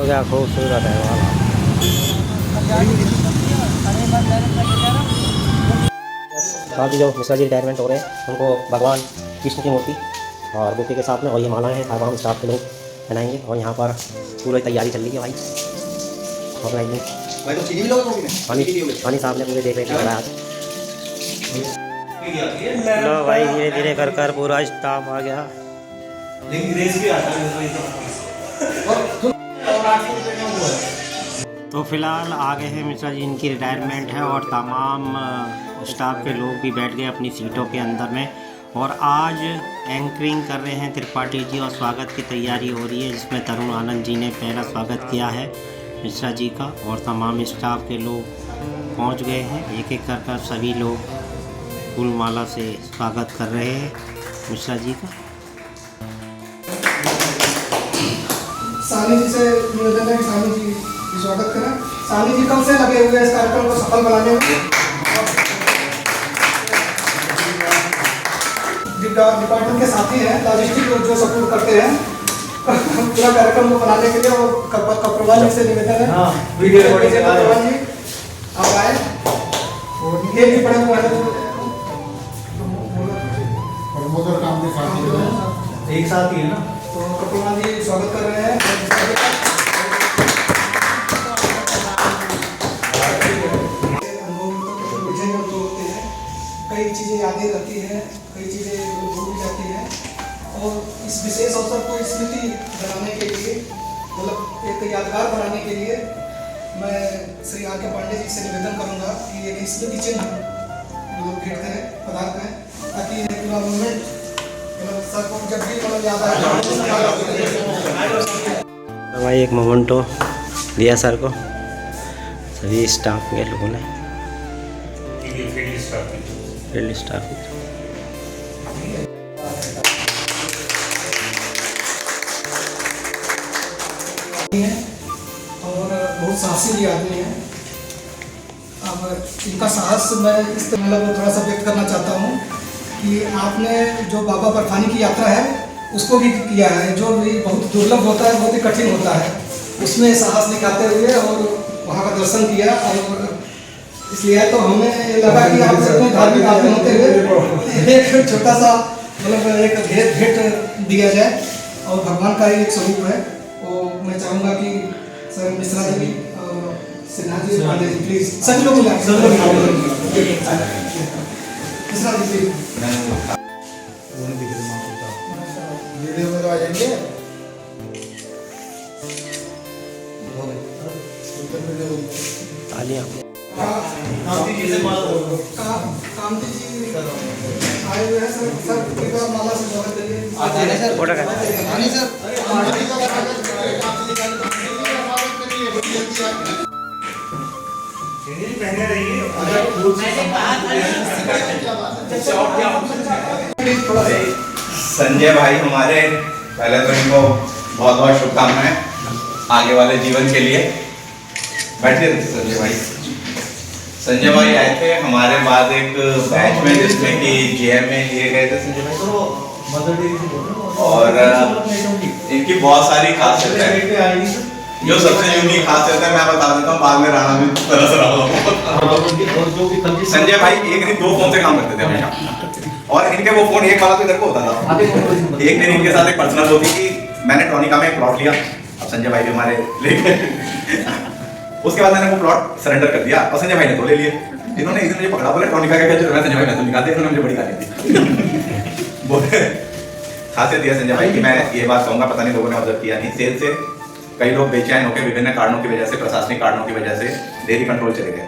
गया खूबसूरत है वाला। बाकी जो मिश्रा जी रिटायरमेंट हो रहे हैं उनको भगवान कृष्ण की मूर्ति और बुके के साथ में और ये मालाएं हैं तमाम स्टाफ के लोग बनाएंगे। और यहाँ पर पूरी तैयारी चल रही है भाई ऑर्गेनाइजिंग। पानी साहब ने मुझे देख रेख लगाया। लो भाई धीरे धीरे कर कर पूरा स्टाफ आ गया। तो फिलहाल आ गए हैं मिश्रा जी, इनकी रिटायरमेंट है और तमाम स्टाफ के लोग भी बैठ गए अपनी सीटों के अंदर में। और आज एंकरिंग कर रहे हैं त्रिपाठी जी और स्वागत की तैयारी हो रही है जिसमें तरुण आनंद जी ने पहला स्वागत किया है मिश्रा जी का। और तमाम स्टाफ के लोग पहुंच गए हैं, एक एक कर सभी लोग फूलमाला से स्वागत कर रहे हैं मिश्रा जी का। सानी जी से निवेदन है कि सानी जी स्वागत करें। सानी जी कब से लगे हुए हैं इस कार्यक्रम को सफल बनाने में। डिपार्टमेंट के साथी हैं लॉजिस्टिक जो सपोर्ट करते हैं पूरा कार्यक्रम को बनाने के लिए। वो कप्रवाल जी से निवेदन है कप्रवाल जी आप आए। ये भी बड़े हुए काम के साथ एक साथ ही है ना, तो कप्रवाल जी स्वागत कर रहे हैं। कई चीज़ें यादें रहती हैं, कई चीज़ें भूल जाती हैं। और इस विशेष अवसर को स्मृति बनाने के लिए, मतलब एक यादगार बनाने के लिए मैं श्री आर के पांडे जी से निवेदन करूंगा कि एक स्मृति चिन्ह लोग भेंट करें पदार्थ करें, ताकि पूरा मूवमेंट मतलब सर को जब भी मतलब याद आए। भाई एक मोमेंटो दिया सर को सभी स्टाफ के लोगों ने, फील्ड स्टाफ। और बहुत साहसी भी आदमी है। अब इनका साहस मैं इस मतलब थोड़ा सा व्यक्त करना चाहता हूँ कि आपने जो बाबा बर्फानी की यात्रा है उसको भी किया है, जो भी बहुत दुर्लभ होता है, बहुत ही कठिन होता है। उसमें साहस दिखाते हुए और वहाँ का दर्शन किया। और इसलिए तो हमें लगा कि आपसे अपने धार्मिक आदमी होते हुए एक छोटा सा मतलब एक भेंट दिया जाए। और भगवान का ही एक स्वरूप है। वो मैं चाहूँगा कि सर मिश्रा जी और सिन्हा जी पांडे जी प्लीज सभी लोग मिश्रा जी प्लीज वीडियो में तो आ जाएंगे। तालियां। कांति जी आए हुए हैं सर। सर कृपया माला से स्वागत करिए। फोटो का संजय भाई हमारे, पहले तो इनको बहुत बहुत शुभकामनाएं आगे वाले जीवन के लिए। बैठिए संजय भाई। संजय भाई आए थे हमारे बाद एक बैच में जिसमें कि जेएम में लिए गए थे संजय भाई। और इनकी बहुत सारी खासियत है। जो सबसे यूनिक खासियत है मैं बता देता हूँ, बाद में राणा भी तरस रहा हूँ। संजय भाई एक नहीं दो फोन से काम करते थे हमेशा। और इनके वो फोन एक वाला तो इधर को होता था। एक दिन इनके साथ एक पर्सनल होती कि मैंने ट्रॉनिका में एक प्लॉट लिया। अब संजय भाई भी हमारे लेके उसके बाद मैंने वो प्लॉट सरेंडर कर दिया और संजय भाई ने तो ले लिए। इन्होंने एक दिन मुझे पकड़ा, बोले ट्रॉनिका का क्या जो है संजय भाई ने तो निकाल दिया। इन्होंने मुझे बड़ी गाली दी। बोले खासियत यह संजय भाई की मैं ये बात कहूँगा, पता नहीं लोगों ने ऑब्जर्व किया नहीं, सेल से कई लोग बेचैन होकर विभिन्न कारणों की वजह से, प्रशासनिक कारणों की वजह से डेयरी कंट्रोल चले गए।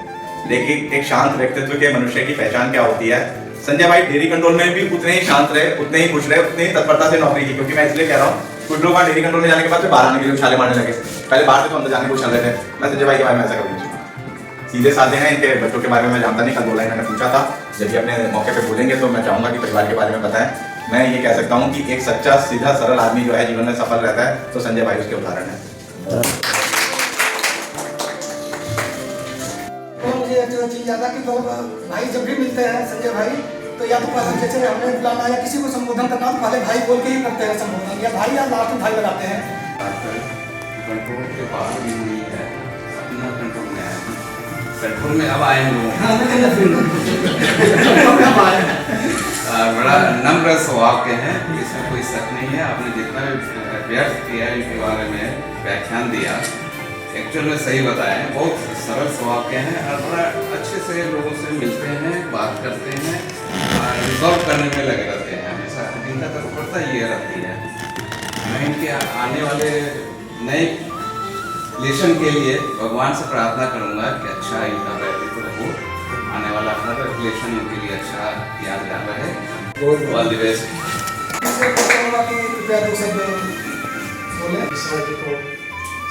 लेकिन एक शांत व्यक्तित्व के मनुष्य की पहचान क्या होती है? संजय भाई डेयरी कंट्रोल में भी उतने ही शांत रहे, उतने ही खुश रहे, उतनी ही तत्परता से नौकरी की। क्योंकि मैं इसलिए कह रहा हूँ, कुछ लोग डेयरी कंट्रोल में जाने के बाद बाहर आने के लिए उछाले मारने लगे। पहले बाहर से तो अंदर जाने को उछल रहे थे। मैं संजय भाई के बारे में ऐसा कभी नहीं सुना। सीधे साधे हैं। इनके बच्चों के बारे में मैं जानता नहीं, कल बोला इन्होंने पूछा था। जब भी अपने मौके पे बोलेंगे तो मैं चाहूंगा कि परिवार के बारे में बताएं। मैं ये कह सकता हूँ कि एक सच्चा सीधा सरल आदमी जो है जीवन में सफल रहता है, तो संजय भाई उसके उदाहरण है। चीज ज्यादा कि भाई जब भी मिलते हैं संजय भाई तो या तो जैसे हमें बुलाना या किसी को संबोधन करना तो पहले भाई बोल के ही करते हैं संबोधन, या भाई या लास्ट भाई लगाते हैं। कंट्रोल के बाहर भी हुई है, अपना कंट्रोल में आया है। कंट्रोल में अब आए लोग हाँ मैं कहना फिर बड़ा नम्र स्वभाव के हैं, इसमें कोई शक नहीं है। आपने जितना भी व्यर्थ किया इनके बारे में व्याख्यान दिया, एक्चुअल में सही बताया है। बहुत सरल स्वभाव के हैं और बड़ा अच्छे से लोगों से मिलते हैं, बात करते हैं, रिजॉल्व करने में लगे रहते हैं हमेशा। इनका तत्परता ये रहती है। मैं इनके आने वाले नए लेशन के लिए भगवान से प्रार्थना करूंगा कि अच्छा इनका व्यक्तित्व हो, आने वाला हर रिलेशन इनके लिए अच्छा यादगार रहे। All the best. कृपया दो शब्द बोले। ईश्वर जी को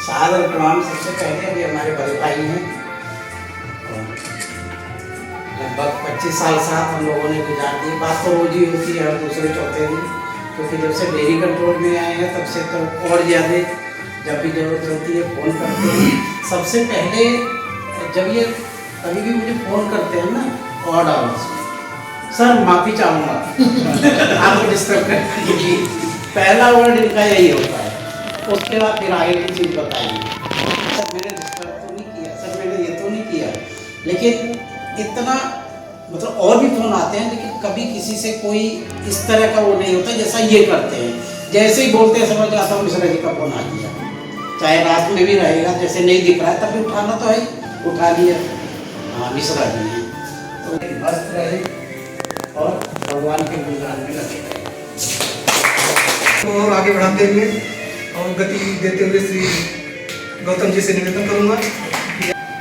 सादर प्रणाम। सबसे पहले अभी हमारे बड़े भाई हैं, लगभग 25 साल साथ हम लोगों ने गुजार दी। बात तो रोज ही होती है, हर दूसरे चौथे दिन, क्योंकि जब से डेयरी कंट्रोल में आए हैं तब से तो और ज़्यादा जब भी जरूरत होती है फ़ोन करते हैं। सबसे पहले जब ये कभी भी मुझे फ़ोन करते हैं ना ऑड आवर्स में, सर माफ़ी चाहूँगा आपको डिस्टर्ब करने की, पहला वर्ड इनका यही होता है। उसके बाद फिर आगे की चीज़ बताइए, सर मैंने डिस्टर्ब तो नहीं किया, सर मैंने ये तो नहीं किया। लेकिन इतना मतलब और भी फ़ोन आते हैं, लेकिन कभी किसी से कोई इस तरह का वो नहीं होता जैसा ये करते हैं। जैसे ही बोलते हैं समझ आता हूँ मिश्रा जी का फ़ोन आ गया, चाहे रात में भी रहेगा, जैसे नहीं दिख रहा है तब भी उठाना तो है, उठा लिया। हाँ मिश्रा जी हैं तो मस्त रहे और भगवान के गुणगान में लगे रहे। तो और आगे बढ़ाते हुए और गति देते हुए श्री गौतम जी से निवेदन करूंगा।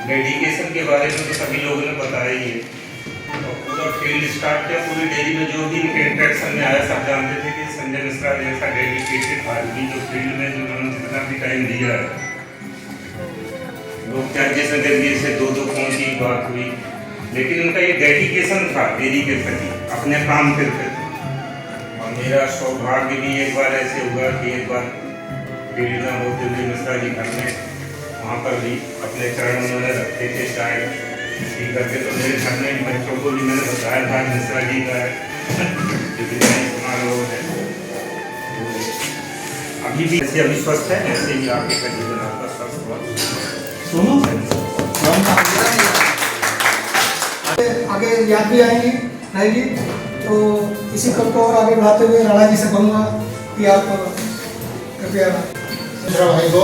डेडिकेशन के बारे में तो सभी लोगों ने बताया ही है, और पूरा फील्ड स्टार्ट किया। पूरी डेयरी में जो भी इनके इंटरेक्शन में आया सब जानते थे कि संजय मिश्रा जैसा डेडिकेटेड आदमी जो फील्ड में जो उन्होंने जितना भी टाइम दिया है, लोग क्या जैसे जल्दी से 2-2 फोन की बात हुई, लेकिन उनका ये डेडिकेशन था डेयरी के प्रति, अपने काम के प्रति। और मेरा सौभाग्य भी एक बार ऐसे हुआ कि एक बार डेयरी में होते हुए मिश्रा जी घर में, वहाँ पर भी अपने चरण उन्होंने रखे थे शायद ठीक करके। तो मेरे घर में बच्चों को भी मैंने बताया था मिश्रा जी का है सुना लोग है। तो अभी भी ऐसे अभी स्वस्थ है, ऐसे ही आगे का जीवन आपका स्वस्थ हुआ। आगे याद भी आएंगी रहेगी। तो इसी क्रम को और आगे बढ़ाते हुए राणा जी से कहूँगा कि आप कृपया मेरा भाई को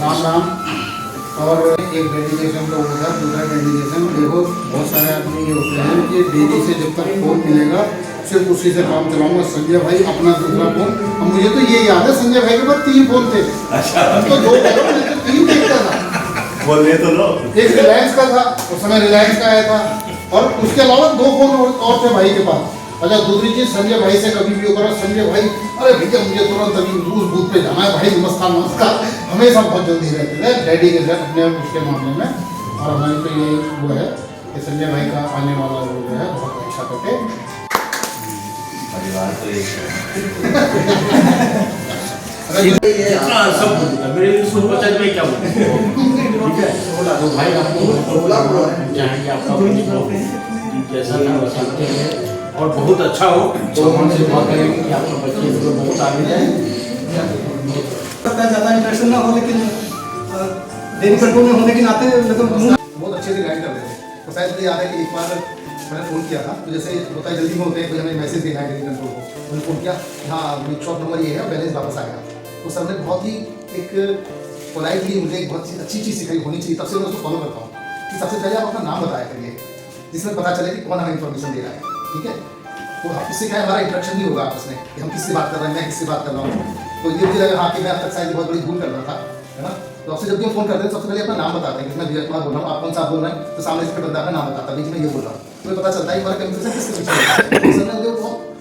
राम राम। और एक डेडिकेशन तो होगा, दूसरा डेडिकेशन देखो बहुत सारे आदमी ये होते हैं कि डेली से जब तक फोन मिलेगा सिर्फ उसी से काम चलाऊंगा। संजय भाई अपना दूसरा फोन, और मुझे तो ये याद है संजय भाई के पास 3 फोन थे। अच्छा तो 2 3 देखता था, बोलिए तो लो। एक रिलायंस का था, उस समय रिलायंस का आया था, और उसके अलावा 2 फोन और थे भाई के पास। अच्छा दूसरी चीज़ संजय भाई से कभी भी करो, संजय भाई अरे भैया मुझे तुरंत अभी दूर बूथ पे जाना है, भाई नमस्कार नमस्कार, हमेशा बहुत जल्दी रहते थे डैडी के साथ अपने उसके मामले में। और हमारी तो ये वो है कि संजय भाई का आने वाला वो जो है बहुत अच्छा करके परिवार तो एक है। तो भाई आपको चाहेंगे आपका जैसा ना वैसा है और बहुत अच्छा हो। तो हमसे दुआ करेंगे कि आपका बच्चे को बहुत आगे जाए। ज़्यादा इंटरेक्शन ना हो, लेकिन डेयरी कंट्रोल में होने के नाते बहुत अच्छे से गाइड कर रहे थे। तो शायद मुझे याद है कि एक बार मैंने फ़ोन किया था, तो जैसे होता है जल्दी में होते हैं, कोई हमें मैसेज देना है डेयरी कंट्रोल को, उन्होंने फ़ोन किया हाँ शॉप नंबर ये है, बैलेंस वापस आएगा। तो सर ने बहुत ही एक पोलाइटली मुझे एक बहुत अच्छी चीज़ सिखाई होनी चाहिए, तब से मैं उसको फॉलो करता हूँ कि सबसे पहले आप अपना नाम बताया करिए, जिसमें पता चले कि कौन हमें इन्फॉर्मेशन दे रहा है। ठीक है, तो इससे क्या है हमारा इंटरेक्शन भी होगा आपस में कि हम किससे बात कर रहे हैं, मैं किससे बात कर रहा हूँ। तो ये मुझे लगा हाँ कि मैं अब तक शायद बहुत बड़ी भूल कर रहा था, है ना। तो आपसे जब भी हम फोन करते हैं सबसे पहले अपना नाम बताते हैं कि मैं विजय कुमार बोल रहा हूँ, आप कौन सा बोल रहे हैं, तो सामने से बंदा अपना नाम बताता है, बीच में ये बोल रहा हूँ, तो पता चलता है हमारा कम्युनिकेशन किसके पीछे है। सर ने मुझे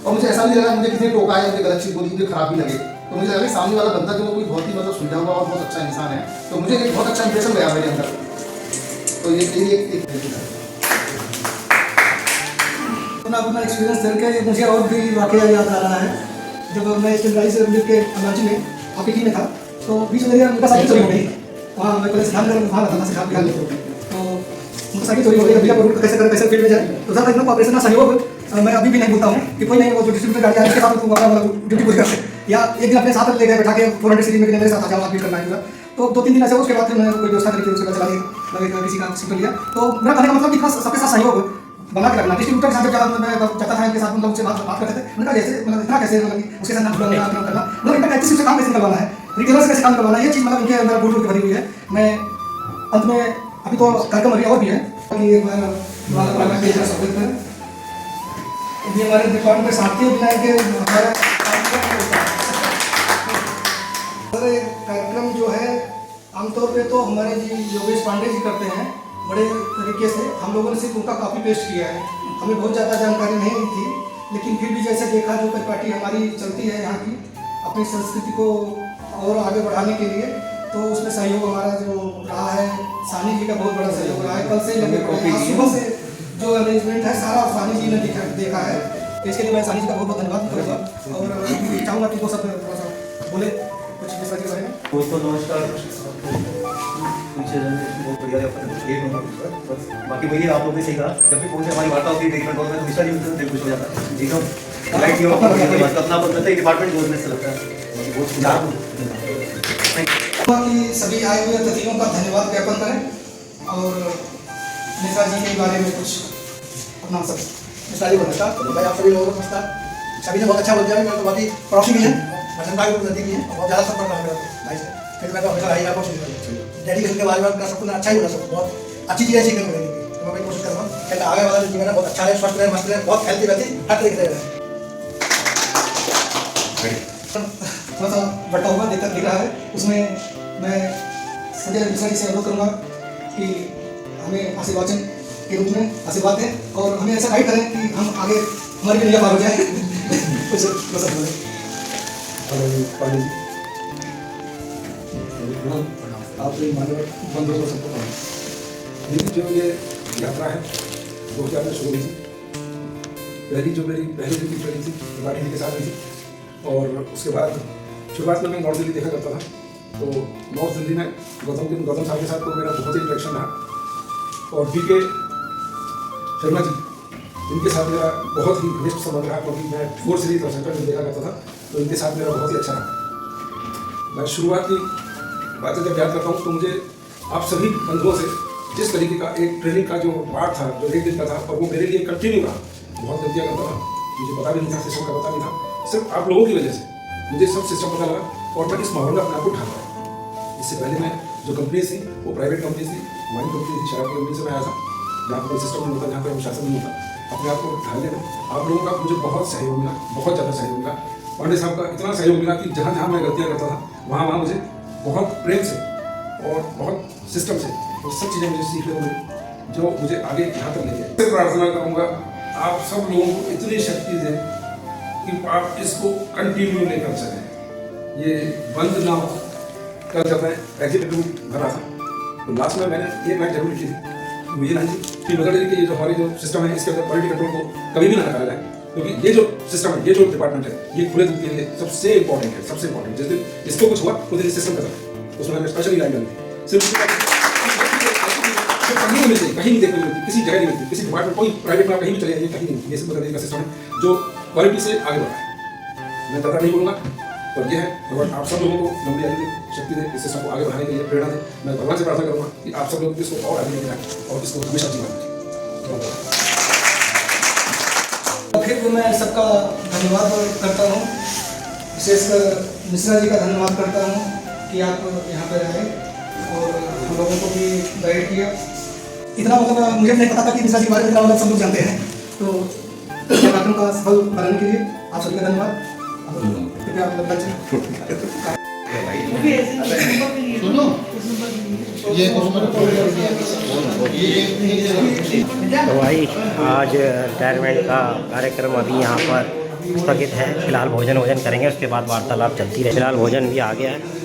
और मुझे ऐसा नहीं लगा मुझे किसी ने टोका है, मुझे गलत चीज़ बोली, मुझे खराब भी लगे। तो मुझे लगा कि सामने वाला बंदा जो कोई बहुत ही मतलब सुलझा हुआ और बहुत अच्छा इंसान है, तो मुझे एक बहुत अच्छा इंप्रेशन गया मेरे अंदर। तो ये अपना एक्सपीरियंस करके मुझे और भी वाकया याद आ रहा है। जब मैं चिंगाई से मिल के अमेठी में ऑफिस में था, तो बीच में उनका साइकिल चोरी हो गई। वहाँ मैं पहले सिखाने वहाँ था सिखा लेते, तो उनका साइकिल चोरी हो गई। भैया बोलूँ कैसे करें, कैसे फील्ड में जाए। तो सर इतना ऑपरेशन का सहयोग मैं अभी भी नहीं बोलता हूँ कि कोई नहीं, वो जो डिस्ट्रीब्यूटर गाड़ी आ रही है उसके साथ ड्यूटी पूरी करते। या एक दिन अपने साथ ले गए बैठा के 400 सीरीज में मेरे साथ आ जाओ आप भी करना है। तो 2-3 दिन ऐसे हुआ, उसके बाद फिर मैंने कोई व्यवस्था करके उसके बाद चला गया किसी का स्कूटर लिया। तो मेरा कहने का मतलब कि सबके साथ सहयोग बना के रखना। डिस्ट्रीब्यूटर के साथ जब मैं जाता था इनके साथ उन लोगों से बात करते थे, उनका जैसे मतलब इतना कैसे मतलब कि उसके साथ ना करना मतलब इनका कैसे से काम कैसे करवाना है, रिटेलर से कैसे काम करवाना है, ये चीज़ मतलब इनके अंदर बूट के भरी हुई है। मैं अंत में अभी तो कार्यक्रम अभी और भी है कि ये हमारे डिपार्टमेंट में साथी बिना के हमारा कार्यक्रम जो है आमतौर पे तो हमारे जी योगेश पांडे जी करते हैं बड़े तरीके से। हम लोगों ने सिर्फ उनका कॉपी पेस्ट किया है, हमें बहुत ज़्यादा जानकारी नहीं थी, लेकिन फिर भी जैसे देखा जो परिपाटी हमारी चलती है यहाँ की अपनी संस्कृति को और आगे बढ़ाने के लिए, तो उसमें सहयोग हमारा जो रहा है सानी जी का बहुत बड़ा सहयोग रहा है। कल से लगे सुबह से जो अरेंजमेंट है सारा सानी जी ने देखा है, तो इसके लिए मैं सानी जी का बहुत बहुत धन्यवाद करूँगा और चाहूँगा कि वो सब थोड़ा सा बोले कुछ इस के बारे में। दोस्तों नमस्कार। बहुत बढ़िया बाकी वही आप लोगों ने सही कहा, जब भी पहुंचे हमारी वार्ता होती है ट्रीटमेंट और मिश्रा जी उनसे दिल खुश हो जाता है एकदम लाइट अपना बनता है डिपार्टमेंट बहुत में लगता है बहुत कि सभी आए हुए अतिथियों का धन्यवाद ज्ञापन करें और मिश्रा जी के बारे में कुछ अपना सब मिश्रा जी को नमस्कार। भाई आप सभी लोगों को नमस्कार। सभी ने बहुत अच्छा बोल दिया, मैं तो बहुत ही पड़ोसी भी है, भाई भी नजदीक है, बहुत ज़्यादा सफर रहा है भाई से। फिर मैं तो हमेशा भाई आपको डेडिकेशन के बारे में सब कुछ अच्छा ही बोला, सब बहुत अच्छी चीज़ें सीखने को मिलेगी। तो मैं भाई कोशिश करूँगा कि आगे वाला जो जीवन है बहुत अच्छा रहे, स्वस्थ रहे, मस्त रहे, बहुत हेल्थी रहती हर तरीके से रहे। थोड़ा सा बटा हुआ दिख रहा है, उसमें मैं संजय मिश्रा जी से अनुरोध करूँगा कि हमें आशीर्वाचन के रूप में आशीर्वाद दें और हमें ऐसा गाइड करें कि हम आगे हमारी भी पार हो जाए। कुछ बस पांडे जी आप मानव बंधुओं को सबको प्रणाम। मेरी जो ये यात्रा है 2000 में शुरू हुई थी। मेरी जो पहली दिन की ट्रेनिंग थी त्रिपाठी जी के साथ हुई थी और उसके बाद शुरुआत में मैं नॉर्थ दिल्ली देखा करता था, तो नॉर्थ दिल्ली में गौतम साहब के साथ तो मेरा बहुत ही इंटरेक्शन रहा और BK शर्मा जी इनके साथ मेरा बहुत ही घनिष्ठ संबंध रहा, क्योंकि मैं 4 सीरीज और सेंटर में देखा करता था, तो इनके साथ मेरा बहुत ही अच्छा रहा। मैं शुरुआत की बातें जब याद करता हूँ तो मुझे आप सभी बंधुओं से जिस तरीके का एक ट्रेनिंग का जो पार्ट था जो 1 दिन का था और वो मेरे लिए कंटिन्यू रहा, बहुत गलतियाँ करता था, मुझे पता भी नहीं था, सिस्टम का पता नहीं था। सिर्फ आप लोगों की वजह से मुझे सब सिस्टम पता लगा और मैं इस माहौल में अपने आप को ढाल पाया। इससे पहले मैं जो कंपनीज थी वो प्राइवेट कंपनीज थी, वाइन कंपनी थी, शराब की कंपनी से मैं आया था जहाँ पर सिस्टम नहीं होता, जहाँ पर अनुशासन नहीं होता। अपने आप को ढालने में आप लोगों का मुझे बहुत सहयोग मिला, बहुत ज़्यादा सहयोग मिला। पांडे साहब का इतना सहयोग मिला कि जहाँ जहाँ मैं गलतियाँ करता था वहाँ मुझे बहुत प्रेम से और बहुत सिस्टम से वो सब चीज़ें मुझे सीखने को मिली जो मुझे आगे यहाँ तक ले गए। मैं प्रार्थना करूँगा आप सब लोगों को इतनी शक्ति दें कि आप इसको कंटिन्यू नहीं कर सकें, ये बंद ना हो। कल जब मैं एग्जीक्यूटिव भरा था तो लास्ट में मैंने एक लाइन जरूर लिखी थी, मुझे नहीं कि मतलब कि ये जो हमारी जो सिस्टम है इसके अंदर क्वालिटी कंट्रोल को कभी भी ना नकारा जाए, क्योंकि ये जो सिस्टम है, ये जो डिपार्टमेंट है, ये खुले दिल के लिए सबसे इंपॉर्टेंट है, सबसे इंपॉर्टेंट। जिस दिन इसको कुछ हुआ तो दिन सिस्टम खत्म, उसमें मैंने स्पेशली लाइन डाली सिर्फ कहीं नहीं मिलती, कहीं नहीं देखने मिलती, किसी जगह नहीं मिलती, किसी डिपार्टमेंट कोई प्राइवेट में आप कहीं भी चले जाइए, कहीं नहीं। ये सिर्फ मतलब का सिस्टम है जो क्वालिटी से आगे बढ़ा है। मैं ज़्यादा नहीं बोलूँगा, पर यह है भगवान आप सब लोगों को लंबी आयु दे, शक्ति दे, इस सिस्टम को आगे बढ़ाने के लिए प्रेरणा दे। मैं भगवान से प्रार्थना करूँगा कि आप सब लोग इसको और आगे लेके जाएं और इसको हमेशा जीवन दें। फिर मैं सबका धन्यवाद करता हूँ, विशेषकर मिश्रा जी का धन्यवाद करता हूँ कि आप यहाँ पर आए और हम लोगों को भी गाइड किया। इतना मतलब मुझे नहीं पता था कि मिश्रा जी के बारे में इतना मतलब सब लोग जानते हैं, तो कार्यक्रम का सफल बनाने के लिए आप सभी का धन्यवाद। कृपया आप लोग तो भाई आज रिटायरमेंट का कार्यक्रम अभी यहाँ पर स्थगित है। फिलहाल भोजन करेंगे, उसके बाद वार्तालाप चलती रहे। फिलहाल भोजन भी आ गया है।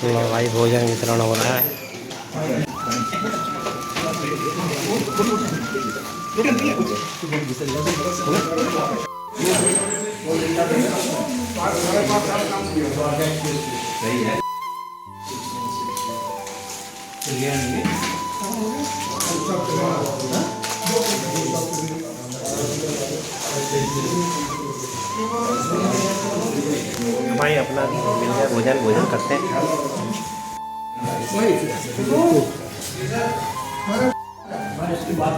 तो भाई भोजन वितरण हो रहा है। भाई अपना मिल गया भोजन भोजन करते हैं। इसकी बात